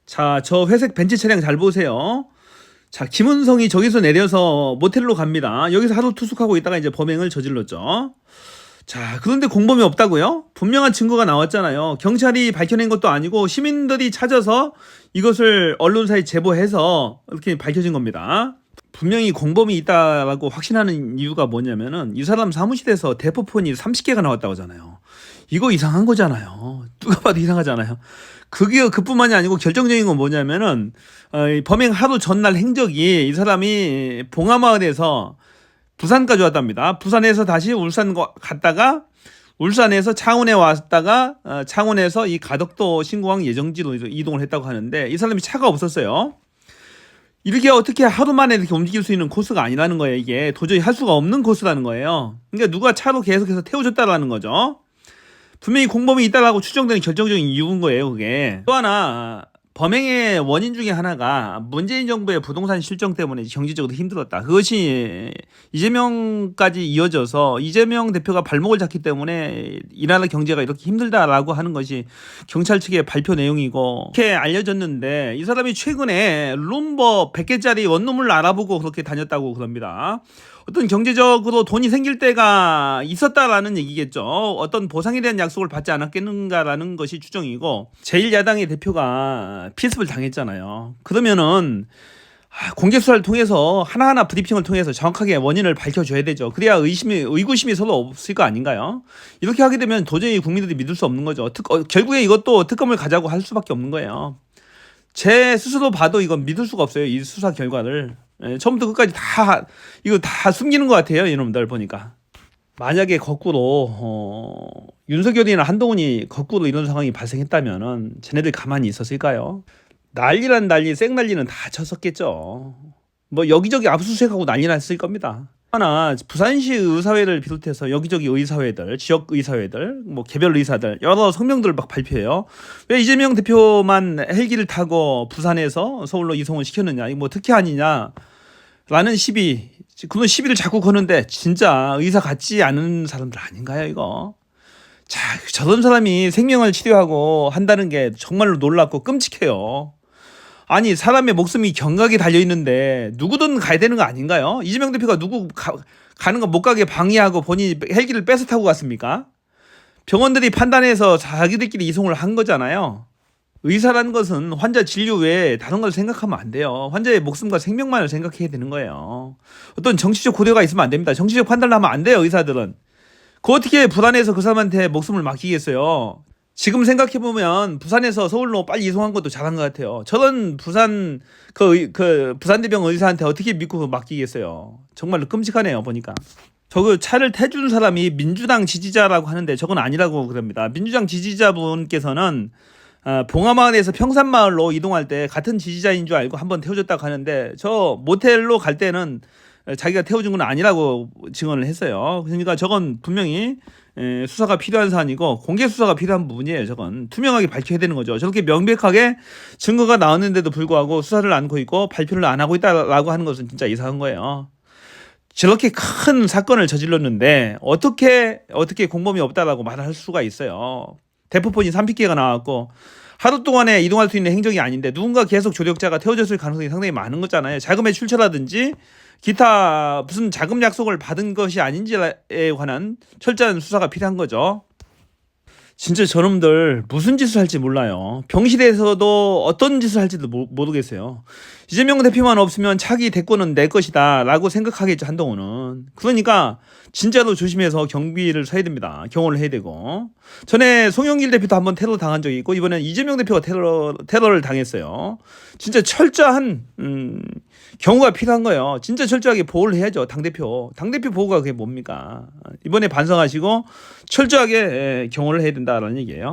자, 저 회색 벤츠 차량 잘 보세요. 자, 김은성이 저기서 내려서 모텔로 갑니다. 여기서 하루 투숙하고 있다가 이제 범행을 저질렀죠. 자, 그런데 공범이 없다고요? 분명한 증거가 나왔잖아요. 경찰이 밝혀낸 것도 아니고 시민들이 찾아서 이것을 언론사에 제보해서 이렇게 밝혀진 겁니다. 분명히 공범이 있다라고 확신하는 이유가 뭐냐면은 이 사람 사무실에서 대포폰이 30개가 나왔다고 하잖아요. 이거 이상한 거잖아요. 누가 봐도 이상하잖아요. 그뿐만이 아니고 결정적인 건 뭐냐면은 범행 하루 전날 행적이 이 사람이 봉하마을에서 부산까지 왔답니다. 부산에서 다시 울산 갔다가 울산에서 창원에 왔다가 창원에서 이 가덕도 신공항 예정지로 이동을 했다고 하는데 이 사람이 차가 없었어요. 이렇게 어떻게 하루 만에 이렇게 움직일 수 있는 코스가 아니라는 거예요. 이게 도저히 할 수가 없는 코스라는 거예요. 그러니까 누가 차로 계속해서 태워줬다라는 거죠. 분명히 공범이 있다라고 추정되는 결정적인 이유인 거예요. 그게 또 하나 범행의 원인 중에 하나가 문재인 정부의 부동산 실정 때문에 경제적으로 힘들었다. 그것이 이재명까지 이어져서 이재명 대표가 발목을 잡기 때문에 이 나라 경제가 이렇게 힘들다라고 하는 것이 경찰 측의 발표 내용이고 이렇게 알려졌는데 이 사람이 최근에 룸버 100개짜리 원룸을 알아보고 그렇게 다녔다고 그럽니다. 어떤 경제적으로 돈이 생길 때가 있었다라는 얘기겠죠. 어떤 보상에 대한 약속을 받지 않았겠는가라는 것이 추정이고 제1야당의 대표가 피습을 당했잖아요. 그러면은 공개 수사를 통해서 하나하나 브리핑을 통해서 정확하게 원인을 밝혀줘야 되죠. 그래야 의구심이 서로 없을 거 아닌가요? 이렇게 하게 되면 도저히 국민들이 믿을 수 없는 거죠. 결국에 이것도 특검을 가자고 할 수밖에 없는 거예요. 제 스스로 봐도 이건 믿을 수가 없어요. 이 수사 결과를. 처음부터 끝까지 이거 다 숨기는 것 같아요. 이놈들 보니까. 만약에 거꾸로 윤석열이나 한동훈이 거꾸로 이런 상황이 발생했다면은 쟤네들 가만히 있었을까요? 난리란 난리, 생난리는 다 쳤었겠죠. 뭐 여기저기 압수수색하고 난리 났을 겁니다. 하나 부산시 의사회를 비롯해서 여기저기 의사회들, 지역 의사회들, 뭐 개별 의사들 여러 성명들을 막 발표해요. 왜 이재명 대표만 헬기를 타고 부산에서 서울로 이송을 시켰느냐? 이거 뭐 특혜 아니냐? 라는 시비. 그런 시비를 자꾸 거는데 진짜 의사 같지 않은 사람들 아닌가요, 이거? 자, 저런 사람이 생명을 치료하고 한다는 게 정말로 놀랍고 끔찍해요. 아니 사람의 목숨이 경각에 달려있는데 누구든 가야 되는 거 아닌가요? 이재명 대표가 누구 가는 거 못 가게 방해하고 본인이 헬기를 뺏어 타고 갔습니까? 병원들이 판단해서 자기들끼리 이송을 한 거잖아요. 의사라는 것은 환자 진료 외에 다른 걸 생각하면 안 돼요. 환자의 목숨과 생명만을 생각해야 되는 거예요. 어떤 정치적 고려가 있으면 안 됩니다. 정치적 판단을 하면 안 돼요. 의사들은. 그 어떻게 불안해서 그 사람한테 목숨을 맡기겠어요. 지금 생각해보면 부산에서 서울로 빨리 이송한 것도 잘한 것 같아요. 저런 부산 부산대병 의사한테 어떻게 믿고 맡기겠어요. 정말로 끔찍하네요. 보니까. 저거 차를 태준 사람이 민주당 지지자라고 하는데 저건 아니라고 그럽니다. 민주당 지지자분께서는 봉하마을에서 평산마을로 이동할 때 같은 지지자인 줄 알고 한번 태워줬다고 하는데 저 모텔로 갈 때는 자기가 태워준 건 아니라고 증언을 했어요. 그러니까 저건 분명히 수사가 필요한 사안이고 공개 수사가 필요한 부분이에요. 저건 투명하게 밝혀야 되는 거죠. 저렇게 명백하게 증거가 나왔는데도 불구하고 수사를 안고 있고 발표를 안 하고 있다라고 하는 것은 진짜 이상한 거예요. 저렇게 큰 사건을 저질렀는데 어떻게 공범이 없다라고 말할 수가 있어요. 대포폰이 30개가 나왔고 하루 동안에 이동할 수 있는 행적이 아닌데 누군가 계속 조력자가 태워졌을 가능성이 상당히 많은 거잖아요. 자금의 출처라든지 기타 무슨 자금 약속을 받은 것이 아닌지에 관한 철저한 수사가 필요한 거죠. 진짜 저놈들 무슨 짓을 할지 몰라요. 병실에서도 어떤 짓을 할지도 모르겠어요. 이재명 대표만 없으면 차기 대권은 내 것이다 라고 생각하겠죠. 한동훈은. 그러니까 진짜로 조심해서 경비를 서야 됩니다. 경호를 해야 되고. 전에 송영길 대표도 한번 테러 당한 적이 있고 이번엔 이재명 대표가 테러를 당했어요. 진짜 철저한 경호가 필요한 거예요. 진짜 철저하게 보호를 해야죠. 당대표 보호가 그게 뭡니까? 이번에 반성하시고 철저하게 경호를 해야 된다라는 얘기예요.